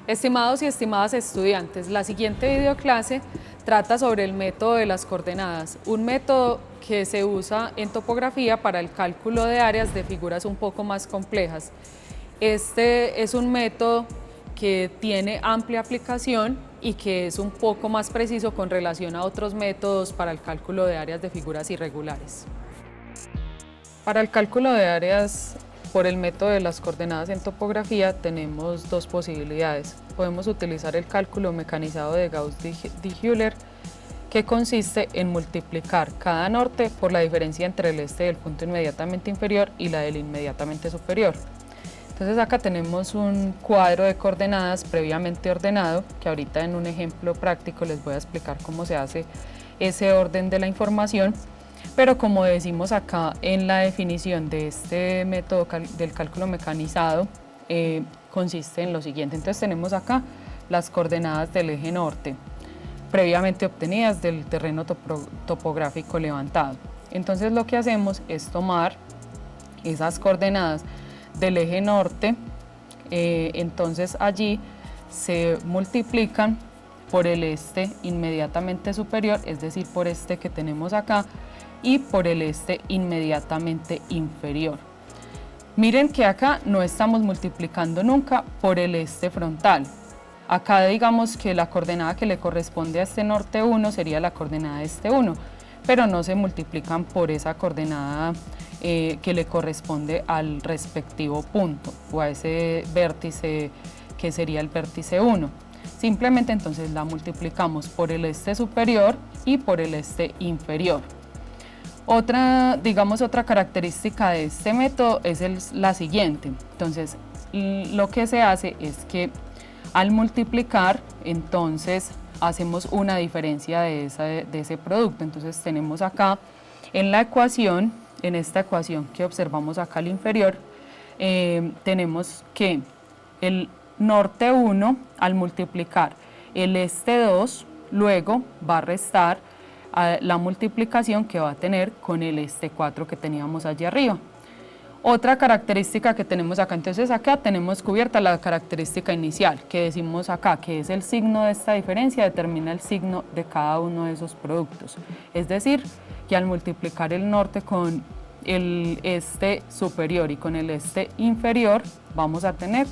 Estimados y estimadas estudiantes, la siguiente videoclase trata sobre el método de las coordenadas, un método que se usa en topografía para el cálculo de áreas de figuras un poco más complejas. Este es un método que tiene amplia aplicación y que es un poco más preciso con relación a otros métodos para el cálculo de áreas de figuras irregulares. Para el cálculo de áreas por el método de las coordenadas en topografía tenemos dos posibilidades. Podemos utilizar el cálculo mecanizado de Gauss-Dichuler, que consiste en multiplicar cada norte por la diferencia entre el este del punto inmediatamente inferior y la del inmediatamente superior. Entonces acá tenemos un cuadro de coordenadas previamente ordenado, que ahorita en un ejemplo práctico les voy a explicar cómo se hace ese orden de la información. Pero como decimos acá en la definición de este método del cálculo mecanizado, consiste en lo siguiente. Entonces tenemos acá las coordenadas del eje norte, previamente obtenidas del terreno topográfico levantado. Entonces lo que hacemos es tomar esas coordenadas del eje norte, entonces allí se multiplican por el este inmediatamente superior, es decir, por este que tenemos acá, y por el este inmediatamente inferior. Miren que acá no estamos multiplicando nunca por el este frontal. Acá digamos que la coordenada que le corresponde a este norte 1 sería la coordenada este 1, pero no se multiplican por esa coordenada que le corresponde al respectivo punto o a ese vértice que sería el vértice 1. Simplemente entonces la multiplicamos por el este superior y por el este inferior. Otra característica de este método es la siguiente. Entonces, lo que se hace es que al multiplicar, entonces hacemos una diferencia de ese producto. Entonces tenemos acá en la ecuación, en esta ecuación que observamos acá al inferior, tenemos que el norte 1 al multiplicar el este 2, luego va a restar la multiplicación que va a tener con el este 4 que teníamos allí arriba. Otra característica que tenemos acá, entonces acá tenemos cubierta la característica inicial, que decimos acá, que es el signo de esta diferencia, determina el signo de cada uno de esos productos. Es decir, que al multiplicar el norte con el este superior y con el este inferior, vamos a tener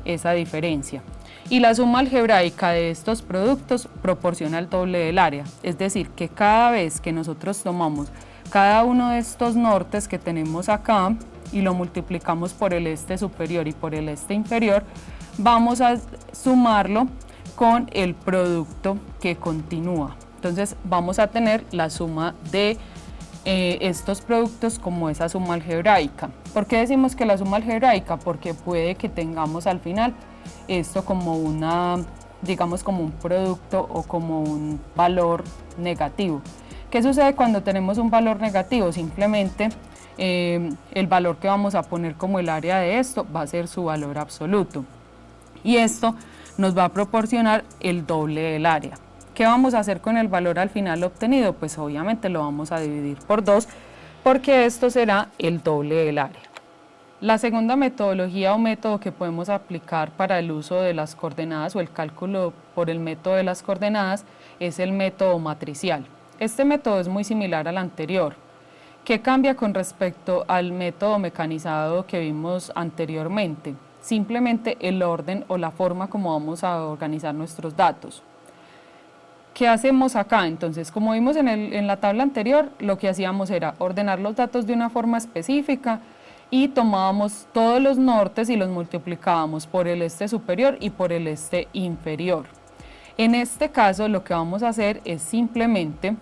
esa diferencia. Y la suma algebraica de estos productos proporciona el doble del área, es decir, que cada vez que nosotros tomamos cada uno de estos nortes que tenemos acá y lo multiplicamos por el este superior y por el este inferior, vamos a sumarlo con el producto que continúa. Entonces vamos a tener la suma de estos productos como esa suma algebraica. ¿Por qué decimos que la suma algebraica? Porque puede que tengamos al final esto como digamos como un producto o como un valor negativo. ¿Qué sucede cuando tenemos un valor negativo? Simplemente el valor que vamos a poner como el área de esto va a ser su valor absoluto. Y esto nos va a proporcionar el doble del área. ¿Qué vamos a hacer con el valor al final obtenido? Pues obviamente lo vamos a dividir por 2 porque esto será el doble del área. La segunda metodología o método que podemos aplicar para el uso de las coordenadas o el cálculo por el método de las coordenadas es el método matricial. Este método es muy similar al anterior. ¿Qué cambia con respecto al método mecanizado que vimos anteriormente? Simplemente el orden o la forma como vamos a organizar nuestros datos. ¿Qué hacemos acá? Entonces, como vimos en la tabla anterior, lo que hacíamos era ordenar los datos de una forma específica y tomábamos todos los nortes y los multiplicábamos por el este superior y por el este inferior. En este caso, lo que vamos a hacer es simplemente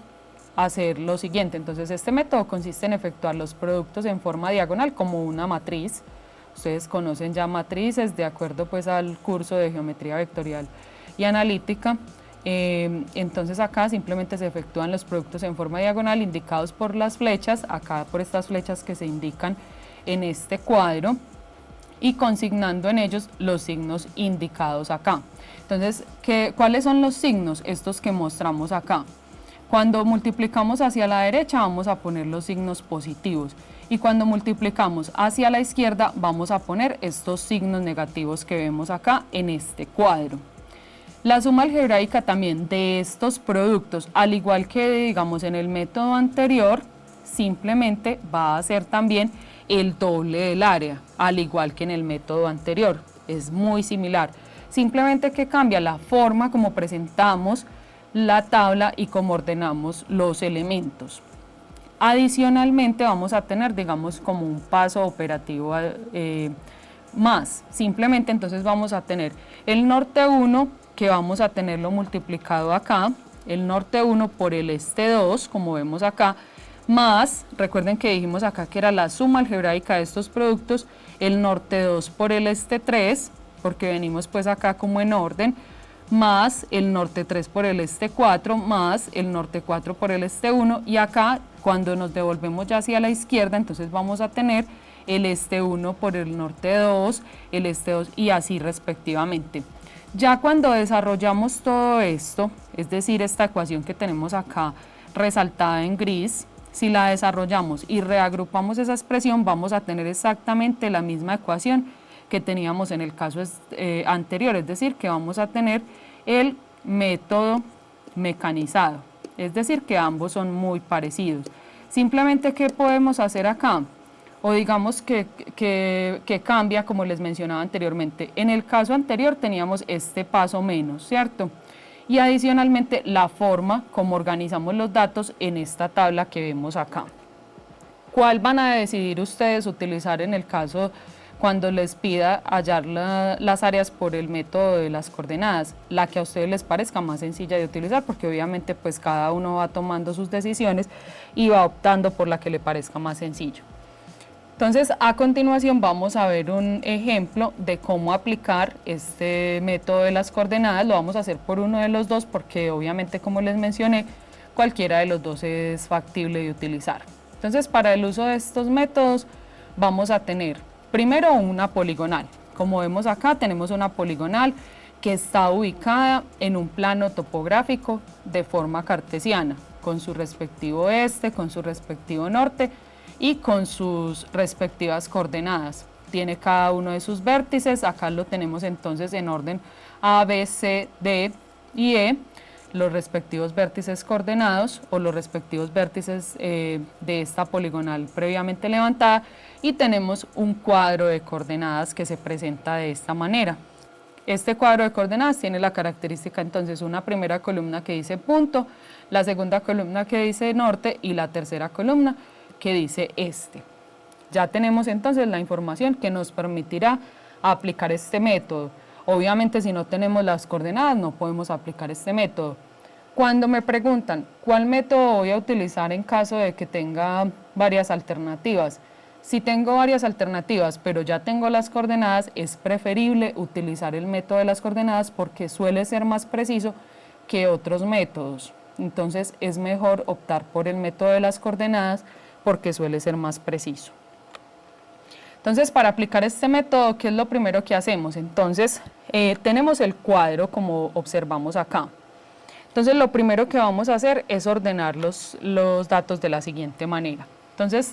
hacer lo siguiente. Entonces, este método consiste en efectuar los productos en forma diagonal como una matriz. Ustedes conocen ya matrices de acuerdo pues al curso de geometría vectorial y analítica. Entonces acá simplemente se efectúan los productos en forma diagonal indicados por las flechas, acá por estas flechas que se indican en este cuadro y consignando en ellos los signos indicados acá. Entonces, ¿cuáles son los signos? Estos que mostramos acá. Cuando multiplicamos hacia la derecha vamos a poner los signos positivos y cuando multiplicamos hacia la izquierda vamos a poner estos signos negativos que vemos acá en este cuadro. La suma algebraica también de estos productos, al igual que digamos en el método anterior, simplemente va a ser también el doble del área, al igual que en el método anterior. Es muy similar, simplemente que cambia la forma como presentamos la tabla y cómo ordenamos los elementos. Adicionalmente vamos a tener, digamos, como un paso operativo más. Simplemente entonces vamos a tener el norte 1, que vamos a tenerlo multiplicado acá, el norte 1 por el este 2, como vemos acá, más, recuerden que dijimos acá que era la suma algebraica de estos productos, el norte 2 por el este 3, porque venimos pues acá como en orden, más el norte 3 por el este 4, más el norte 4 por el este 1, y acá cuando nos devolvemos ya hacia la izquierda, entonces vamos a tener el este 1 por el norte 2, el este 2 y así respectivamente. Ya cuando desarrollamos todo esto, es decir, esta ecuación que tenemos acá resaltada en gris, si la desarrollamos y reagrupamos esa expresión, vamos a tener exactamente la misma ecuación que teníamos en el caso anterior, es decir, que vamos a tener el método mecanizado, es decir, que ambos son muy parecidos. Simplemente, ¿qué podemos hacer acá? O digamos que cambia, como les mencionaba anteriormente. En el caso anterior teníamos este paso menos, ¿cierto? Y adicionalmente la forma como organizamos los datos en esta tabla que vemos acá. ¿Cuál van a decidir ustedes utilizar en el caso cuando les pida hallar las áreas por el método de las coordenadas? La que a ustedes les parezca más sencilla de utilizar, porque obviamente pues cada uno va tomando sus decisiones y va optando por la que le parezca más sencillo. Entonces, a continuación vamos a ver un ejemplo de cómo aplicar este método de las coordenadas. Lo vamos a hacer por uno de los dos porque obviamente, como les mencioné, cualquiera de los dos es factible de utilizar. Entonces, para el uso de estos métodos vamos a tener primero una poligonal. Como vemos acá, tenemos una poligonal que está ubicada en un plano topográfico de forma cartesiana, con su respectivo este, con su respectivo norte y con sus respectivas coordenadas. Tiene cada uno de sus vértices, acá lo tenemos entonces en orden A, B, C, D y E, los respectivos vértices coordenados o los respectivos vértices de esta poligonal previamente levantada, y tenemos un cuadro de coordenadas que se presenta de esta manera. Este cuadro de coordenadas tiene la característica entonces una primera columna que dice punto, la segunda columna que dice norte y la tercera columna que dice este. Ya tenemos entonces la información que nos permitirá aplicar este método. Obviamente, si no tenemos las coordenadas no podemos aplicar este método. Cuando me preguntan cuál método voy a utilizar en caso de que tenga varias alternativas, si tengo varias alternativas pero ya tengo las coordenadas, es preferible utilizar el método de las coordenadas porque suele ser más preciso que otros métodos. Entonces es mejor optar por el método de las coordenadas porque suele ser más preciso. Entonces, para aplicar este método, ¿qué es lo primero que hacemos? Entonces, tenemos el cuadro como observamos acá. Entonces, lo primero que vamos a hacer es ordenar los datos de la siguiente manera. Entonces,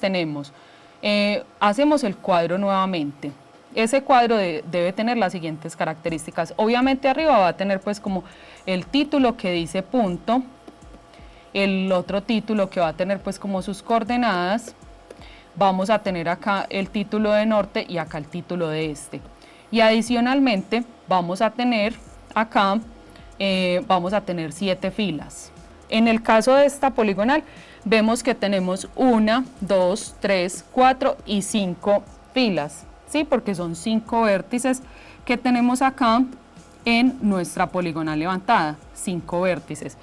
hacemos el cuadro nuevamente. Ese cuadro debe tener las siguientes características. Obviamente, arriba va a tener pues como el título que dice punto, el otro título que va a tener pues como sus coordenadas, vamos a tener acá el título de norte y acá el título de este. Y adicionalmente vamos a tener acá, vamos a tener 7 filas. En el caso de esta poligonal vemos que tenemos 1, 2, 3, 4 y 5 filas, ¿sí? Porque son 5 vértices que tenemos acá en nuestra poligonal levantada, 5 vértices.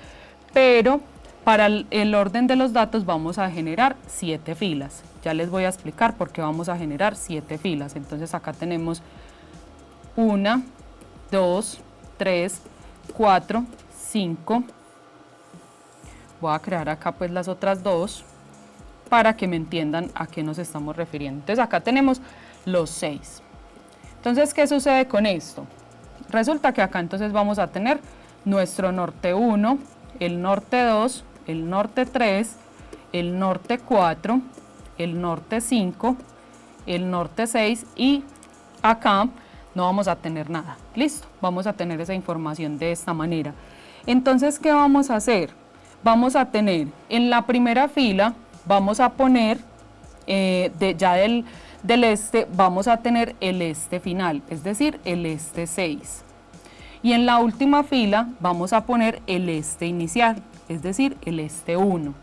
Pero para el orden de los datos vamos a generar 7 filas. Ya les voy a explicar por qué vamos a generar 7 filas. Entonces acá tenemos 1, 2, 3, 4, 5. Voy a crear acá pues las otras dos para que me entiendan a qué nos estamos refiriendo. Entonces acá tenemos los 6. Entonces, ¿qué sucede con esto? Resulta que acá entonces vamos a tener nuestro norte 1, el norte 2, el norte 3, el norte 4, el norte 5, el norte 6 y acá no vamos a tener nada. Listo, vamos a tener esa información de esta manera. Entonces, ¿qué vamos a hacer? Vamos a tener en la primera fila, vamos a poner del este, vamos a tener el este final, es decir, el este 6. Y en la última fila vamos a poner el este inicial, es decir, el este 1.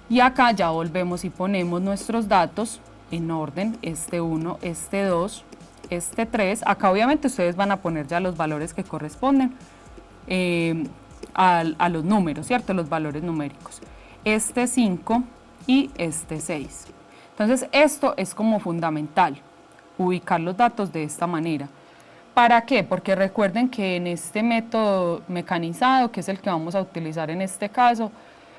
Y acá ya volvemos y ponemos nuestros datos en orden, este 1, este 2, este 3. Acá obviamente ustedes van a poner ya los valores que corresponden a los números, ¿cierto? Los valores numéricos. Este 5 y este 6. Entonces esto es como fundamental, ubicar los datos de esta manera. ¿Para qué? Porque recuerden que en este método mecanizado, que es el que vamos a utilizar en este caso,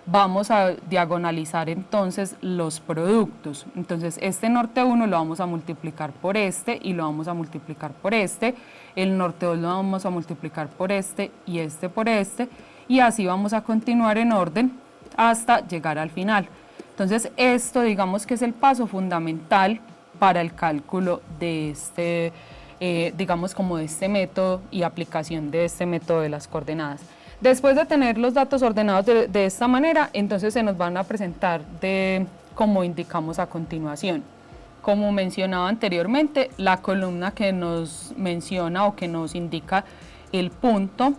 vamos a diagonalizar entonces los productos. Entonces este norte 1 lo vamos a multiplicar por este y lo vamos a multiplicar por este, el norte 2 lo vamos a multiplicar por este y este por este, y así vamos a continuar en orden hasta llegar al final. Entonces esto digamos que es el paso fundamental para el cálculo de este digamos como de este método y aplicación de este método de las coordenadas. Después de tener los datos ordenados de esta manera, entonces se nos van a presentar como indicamos a continuación. Como mencionaba anteriormente, la columna que nos menciona o que nos indica el punto,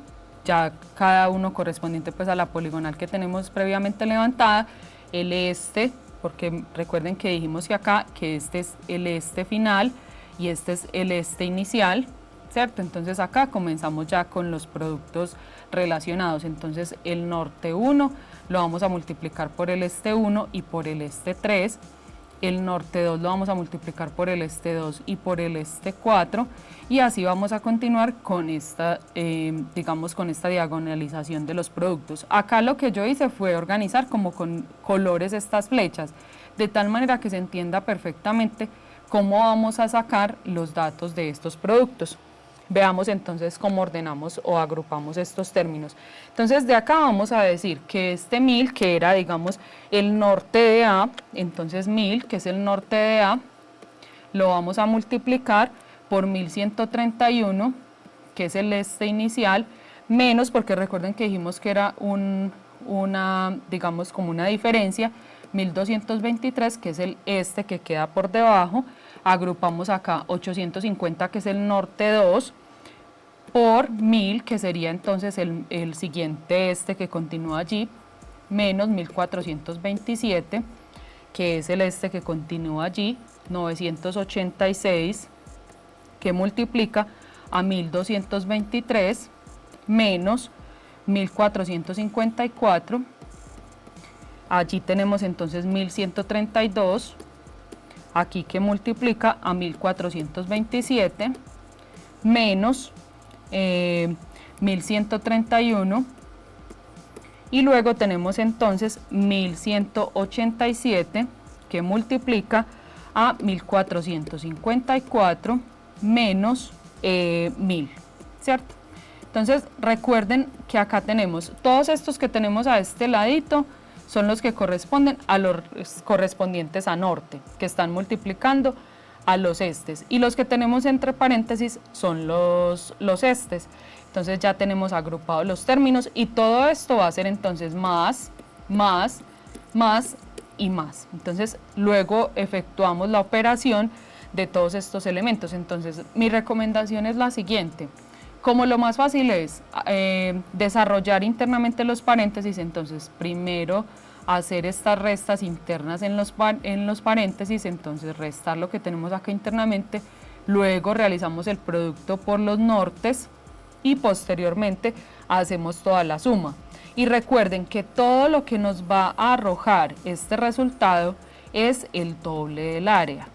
ya cada uno correspondiente pues a la poligonal que tenemos previamente levantada, el este, porque recuerden que dijimos que acá que este es el este final, y este es el este inicial, ¿cierto? Entonces acá comenzamos ya con los productos relacionados. Entonces el norte 1 lo vamos a multiplicar por el este 1 y por el este 3, el norte 2 lo vamos a multiplicar por el este 2 y por el este 4, y así vamos a continuar con esta, digamos, con esta diagonalización de los productos. Acá lo que yo hice fue organizar como con colores estas flechas, de tal manera que se entienda perfectamente cómo vamos a sacar los datos de estos productos. Veamos entonces cómo ordenamos o agrupamos estos términos. Entonces de acá vamos a decir que este 1000, que era digamos el norte de A, entonces 1000, que es el norte de A, lo vamos a multiplicar por 1131, que es el este inicial, menos, porque recuerden que dijimos que era digamos como una diferencia, 1223, que es el este que queda por debajo. Agrupamos acá 850, que es el norte 2, por 1000, que sería entonces el siguiente este que continúa allí, menos 1427, que es el este que continúa allí, 986, que multiplica a 1223, menos 1454, allí tenemos entonces 1132, aquí que multiplica a 1427, menos 1131, y luego tenemos entonces 1187, que multiplica a 1454, menos 1000, ¿cierto? Entonces recuerden que acá tenemos todos estos que tenemos a este ladito, son los que corresponden a los correspondientes a norte, que están multiplicando a los estes, y los que tenemos entre paréntesis son los estes. Entonces ya tenemos agrupados los términos, y todo esto va a ser entonces más, más, más y más. Entonces luego efectuamos la operación de todos estos elementos. Entonces mi recomendación es la siguiente. Como lo más fácil es desarrollar internamente los paréntesis, entonces primero hacer estas restas internas en los paréntesis, entonces restar lo que tenemos acá internamente, luego realizamos el producto por los nortes y posteriormente hacemos toda la suma. Y recuerden que todo lo que nos va a arrojar este resultado es el doble del área.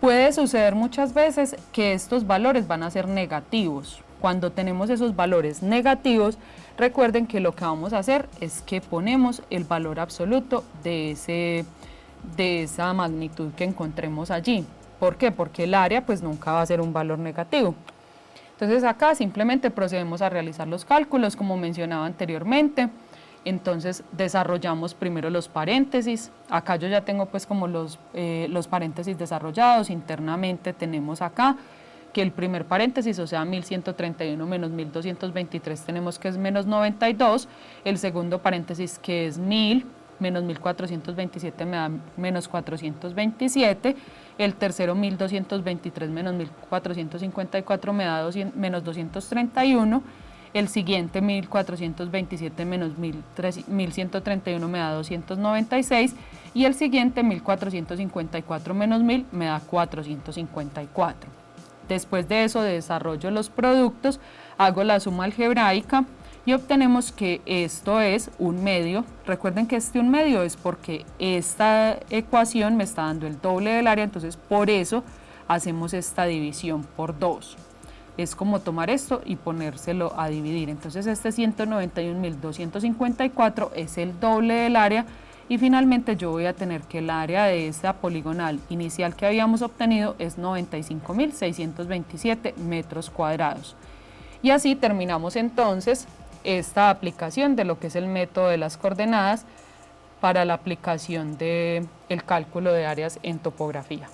Puede suceder muchas veces que estos valores van a ser negativos. Cuando tenemos esos valores negativos, recuerden que lo que vamos a hacer es que ponemos el valor absoluto de esa magnitud que encontremos allí. ¿Por qué? Porque el área pues nunca va a ser un valor negativo. Entonces acá simplemente procedemos a realizar los cálculos como mencionaba anteriormente. Entonces desarrollamos primero los paréntesis. Acá yo ya tengo pues como los paréntesis desarrollados. Internamente tenemos acá que el primer paréntesis, o sea, 1131 menos 1223, tenemos que es menos 92. El segundo paréntesis, que es 1000 menos 1427, me da menos 427. El tercero, 1223 menos 1454, me da menos 231. El siguiente, 1427 menos 1131, me da 296. Y el siguiente, 1454 menos 1000, me da 454. Después de eso desarrollo los productos, hago la suma algebraica y obtenemos que esto es un medio. Recuerden que un medio es porque esta ecuación me está dando el doble del área, entonces por eso hacemos esta división por 2. Es como tomar esto y ponérselo a dividir. Entonces este 191.254 es el doble del área. Y finalmente yo voy a tener que el área de esta poligonal inicial que habíamos obtenido es 95.627 metros cuadrados. Y así terminamos entonces esta aplicación de lo que es el método de las coordenadas para la aplicación del cálculo de áreas en topografía.